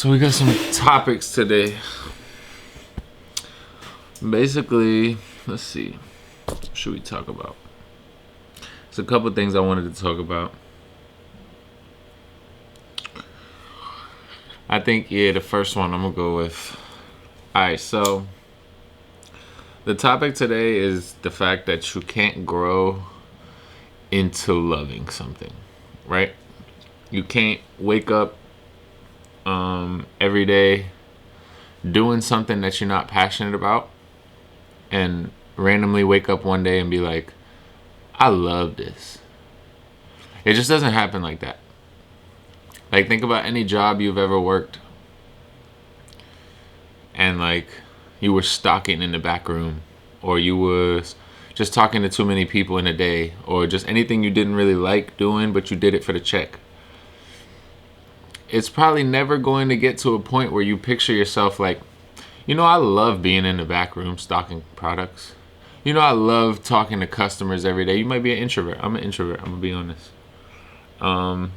So we got some topics today. Basically, let's see. What should we talk about? There's a couple things I wanted to talk about. I think, the first one I'm going to go with. Alright, so the topic today is the fact that you can't grow into loving something, right? You can't wake up every day doing something that you're not passionate about and randomly wake up one day and be like, I love this. It just doesn't happen like that. Like, think about any job you've ever worked and like you were stalking in the back room, or you was just talking to too many people in a day, or just anything you didn't really like doing but you did it for the check. It's probably never going to get to a point where you picture yourself like, I love being in the back room stocking products. I love talking to customers every day. You might be an introvert. I'm an introvert. I'm going to be honest.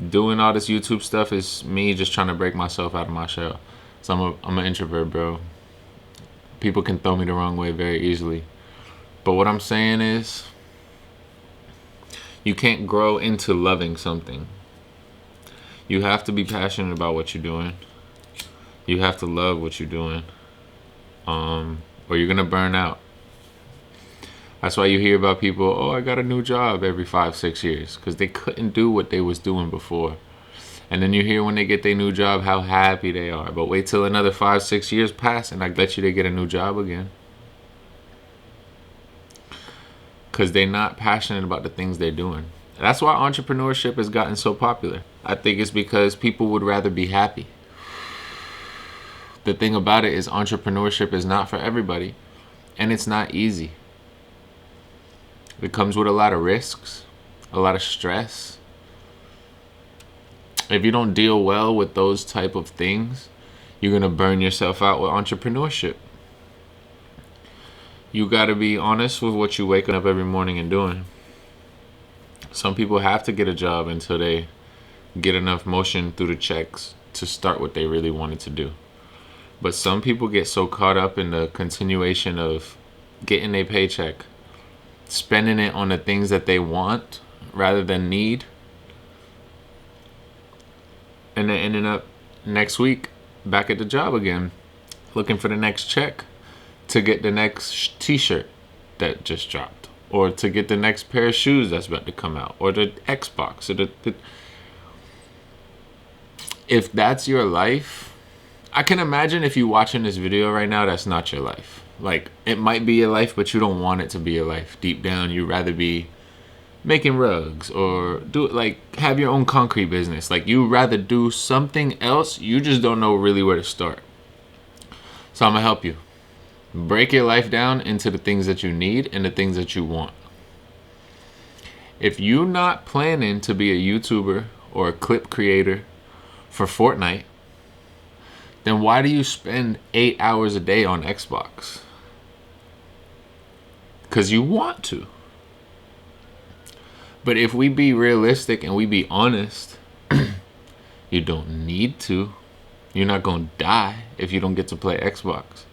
Doing all this YouTube stuff is me just trying to break myself out of my shell. So I'm an introvert, bro. People can throw me the wrong way very easily. But what I'm saying is, you can't grow into loving something. You have to be passionate about what you're doing. You have to love what you're doing. Or you're going to burn out. That's why you hear about people, I got a new job every 5-6 years. Because they couldn't do what they was doing before. And then you hear when they get their new job how happy they are. But wait till another 5-6 years pass and I bet you they get a new job again. Because they're not passionate about the things they're doing. That's why entrepreneurship has gotten so popular. I think it's because people would rather be happy. The thing about it is entrepreneurship is not for everybody. And it's not easy. It comes with a lot of risks, a lot of stress. If you don't deal well with those type of things, you're going to burn yourself out with entrepreneurship. You got to be honest with what you waking up every morning and doing. Some people have to get a job until they get enough motion through the checks to start what they really wanted to do. But some people get so caught up in the continuation of getting a paycheck, spending it on the things that they want rather than need, and then ending up next week back at the job again, looking for the next check to get the next t-shirt that just dropped, or to get the next pair of shoes that's about to come out, or the Xbox, or the if that's your life, I can imagine if you're watching this video right now, that's not your life. Like, it might be your life, but you don't want it to be your life. Deep down, you'd rather be making rugs or have your own concrete business. Like, you'd rather do something else. You just don't know really where to start. So I'm going to help you. Break your life down into the things that you need and the things that you want. If you're not planning to be a YouTuber or a clip creator for Fortnite, then why do you spend 8 hours a day on Xbox? Because you want to. But if we be realistic and we be honest, you don't need to. You're not going to die if you don't get to play Xbox.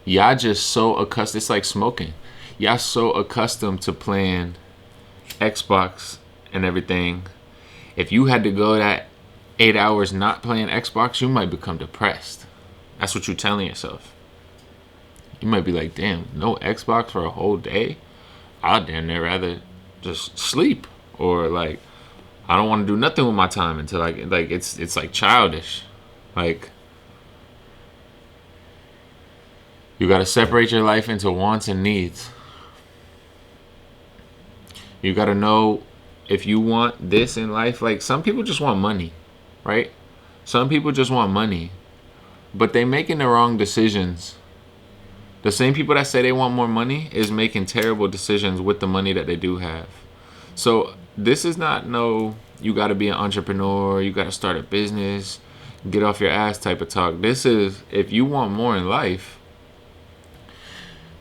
Y'all just so accustomed. It's like smoking. Y'all so accustomed to playing Xbox and everything. If you had to go that 8 hours not playing Xbox, you might become depressed. That's what you're telling yourself. You might be like, damn, no Xbox for a whole day? I'd damn near rather just sleep. Or like, I don't want to do nothing with my time until it's like childish. Like, you got to separate your life into wants and needs. You got to know if you want this in life. Like, some people just want money, right? Some people just want money, but they making the wrong decisions. The same people that say they want more money is making terrible decisions with the money that they do have. So this is not you got to be an entrepreneur, you got to start a business, get off your ass type of talk. This is, if you want more in life,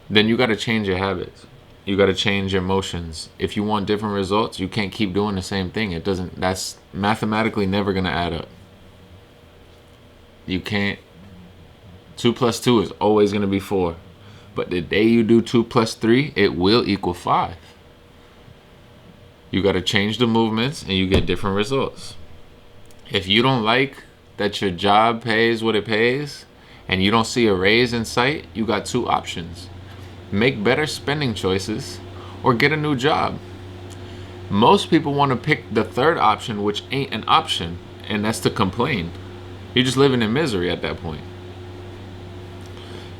then you got to change your habits. You got to change your emotions. If you want different results, you can't keep doing the same thing. That's mathematically never going to add up. You can't. 2 plus 2 is always going to be 4. But the day you do 2 plus 3, it will equal 5. You got to change the movements and you get different results. If you don't like that your job pays what it pays and you don't see a raise in sight, you got 2 options. Make better spending choices or get a new job. Most people want to pick the third option, which ain't an option, and that's to complain. You're just living in misery at that point.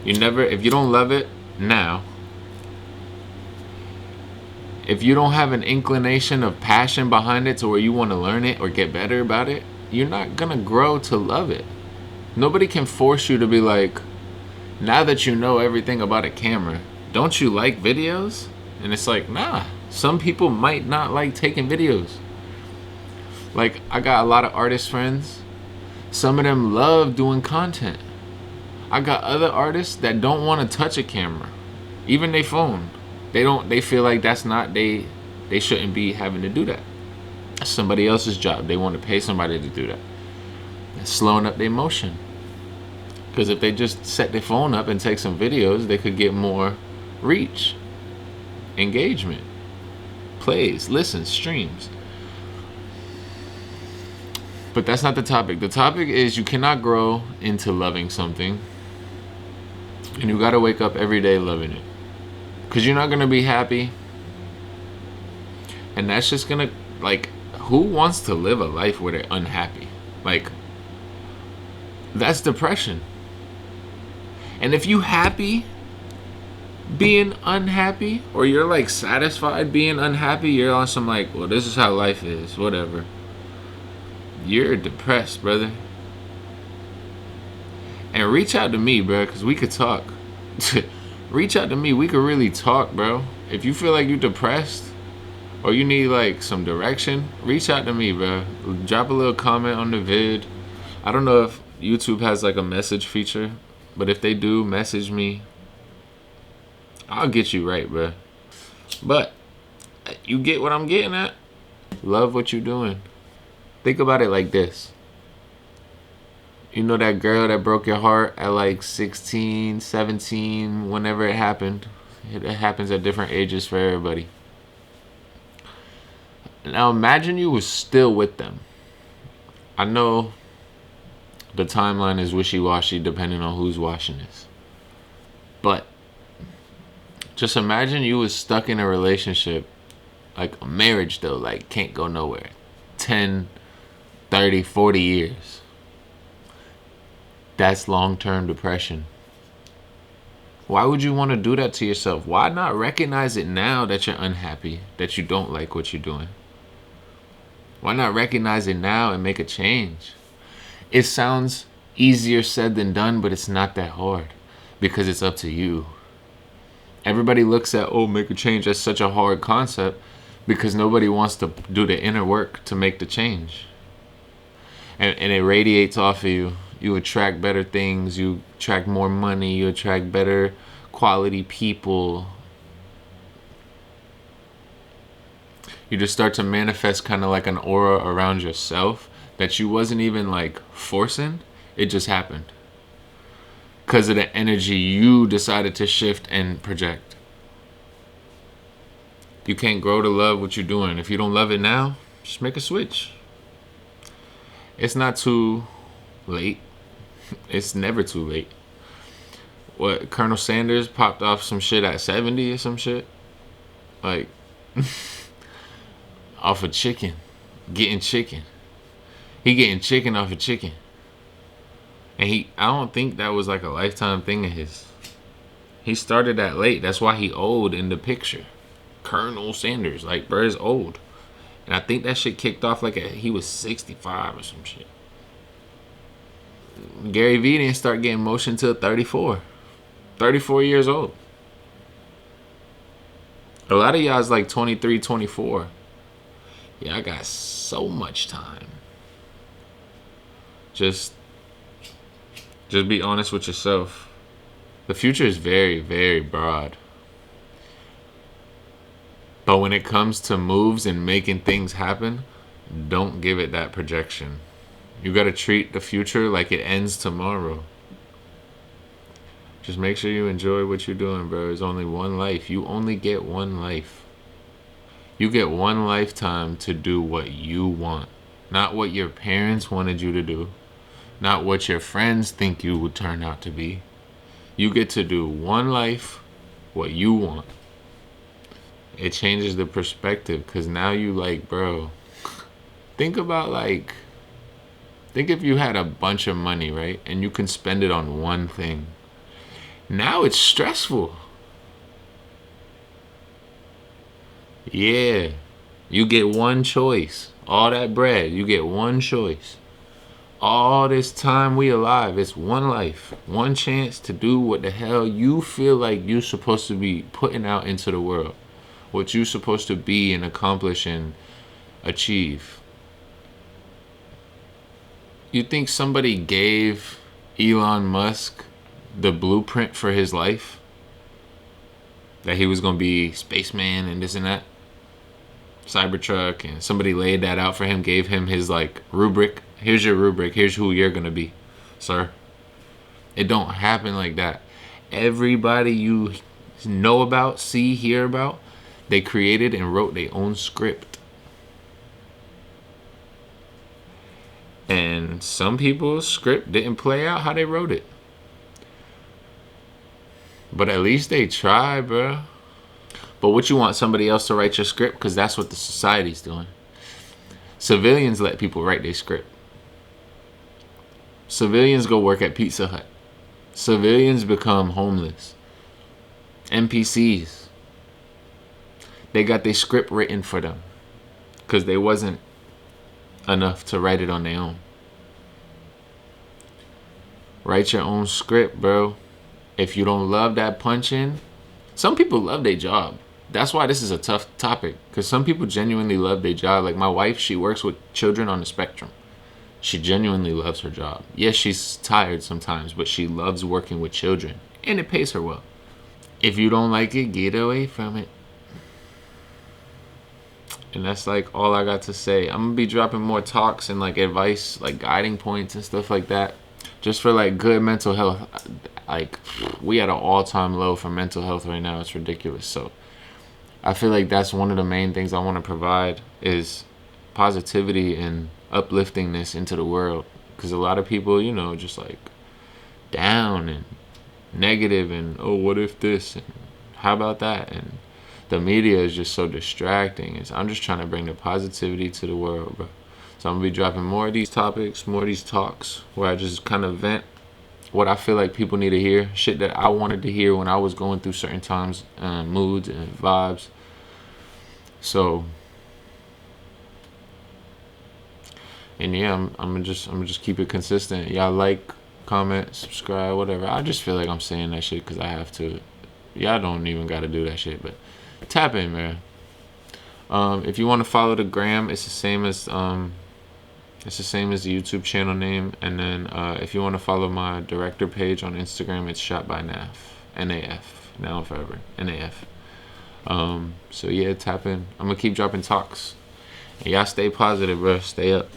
If you don't love it now, if you don't have an inclination of passion behind it to where you want to learn it or get better about it, you're not going to grow to love it. Nobody can force you to be like, now that you know everything about a camera, don't you like videos? And it's like, nah, some people might not like taking videos. Like, I got a lot of artist friends. Some of them love doing content. I got other artists that don't want to touch a camera, even their phone. They feel like that's not, they shouldn't be having to do that. That's somebody else's job. They want to pay somebody to do that. It's slowing up their motion. Because if they just set their phone up and take some videos, they could get more reach, engagement, plays, listens, streams. But that's not the topic. The topic is you cannot grow into loving something. And you got to wake up every day loving it. Because you're not going to be happy. And that's just going to, like, who wants to live a life where they're unhappy? Like, that's depression. And if you happy being unhappy, or you're like satisfied being unhappy, you're on some like, well, this is how life is, whatever. You're depressed, brother. And reach out to me, bro, because we could talk. Reach out to me. We could really talk, bro. If you feel like you're depressed or you need like some direction, reach out to me, bro. Drop a little comment on the vid. I don't know if YouTube has like a message feature, but if they do, message me. I'll get you right, bro. But you get what I'm getting at? Love what you're doing. Think about it like this. You know that girl that broke your heart at like 16, 17, whenever it happened. It happens at different ages for everybody. Now imagine you was still with them. I know the timeline is wishy-washy depending on who's watching this. But just imagine you was stuck in a relationship, like a marriage though, like can't go nowhere. 10, 30, 40 years. That's long-term depression. Why would you want to do that to yourself? Why not recognize it now that you're unhappy, that you don't like what you're doing? Why not recognize it now and make a change? It sounds easier said than done, but it's not that hard because it's up to you. Everybody looks at, oh, make a change. That's such a hard concept because nobody wants to do the inner work to make the change. And it radiates off of you. You attract better things. You attract more money. You attract better quality people. You just start to manifest kind of like an aura around yourself that you wasn't even like forcing. It just happened. Because of the energy you decided to shift and project. You can't grow to love what you're doing. If you don't love it now, just make a switch. It's not too late. It's never too late. What, Colonel Sanders popped off some shit at 70 or some shit? Like, off of chicken. Getting chicken. He getting chicken off of chicken. And I don't think that was like a lifetime thing of his. He started that late. That's why he old in the picture. Colonel Sanders. Like, bro is old. And I think that shit kicked off like he was 65 or some shit. Gary Vee didn't start getting motion till 34. 34 years old. A lot of y'all's like 23, 24. Yeah, I got so much time. Just be honest with yourself. The future is very, very broad. But when it comes to moves and making things happen, don't give it that projection. You gotta treat the future like it ends tomorrow. Just make sure you enjoy what you're doing, bro. There's only one life. You only get one life. You get one lifetime to do what you want. Not what your parents wanted you to do. Not what your friends think you would turn out to be. You get to do one life, what you want. It changes the perspective because now you like, bro, think about think if you had a bunch of money, right? And you can spend it on one thing. Now it's stressful. Yeah. You get one choice. All that bread, you get one choice. All this time we alive, it's one life. One chance to do what the hell you feel like you're supposed to be putting out into the world. What you're supposed to be and accomplish and achieve. You think somebody gave Elon Musk the blueprint for his life? That he was going to be spaceman and this and that? Cybertruck, and somebody laid that out for him, gave him his rubric. Here's your rubric. Here's who you're going to be, sir. It don't happen like that. Everybody you know about, see, hear about, they created and wrote their own script. And some people's script didn't play out how they wrote it. But at least they tried, bro. But what you want somebody else to write your script? Because that's what the society's doing. Civilians let people write their script. Civilians go work at Pizza Hut. Civilians become homeless. NPCs. They got their script written for them. Because they wasn't enough to write it on their own. Write your own script, bro. If you don't love that punch-in, some people love their job. That's why this is a tough topic. Because some people genuinely love their job. Like my wife, she works with children on the spectrum. She genuinely loves her job. Yes, she's tired sometimes, but she loves working with children. And it pays her well. If you don't like it, get away from it. And that's all I got to say. I'm going to be dropping more talks and advice, guiding points and stuff like that. Just for good mental health. We at an all-time low for mental health right now. It's ridiculous. So I feel like that's one of the main things I want to provide is positivity and upliftingness into the world. Because a lot of people, just down and negative and, oh, what if this? And how about that? And the media is just so distracting. I'm just trying to bring the positivity to the world, bro. So I'm going to be dropping more of these topics, more of these talks where I just kind of vent what I feel like people need to hear. Shit that I wanted to hear when I was going through certain times, moods and vibes. So, and yeah, I'm gonna just keep it consistent. Y'all like, comment, subscribe, whatever. I just feel like I'm saying that shit because I have to. Y'all don't even got to do that shit, but tap in, man. If you want to follow the gram, it's the same as the YouTube channel name. And then if you want to follow my director page on Instagram, it's Shot by Naf, NAF, now and forever, NAF. So yeah, tap in. I'm gonna keep dropping talks. And y'all stay positive, bro. Stay up.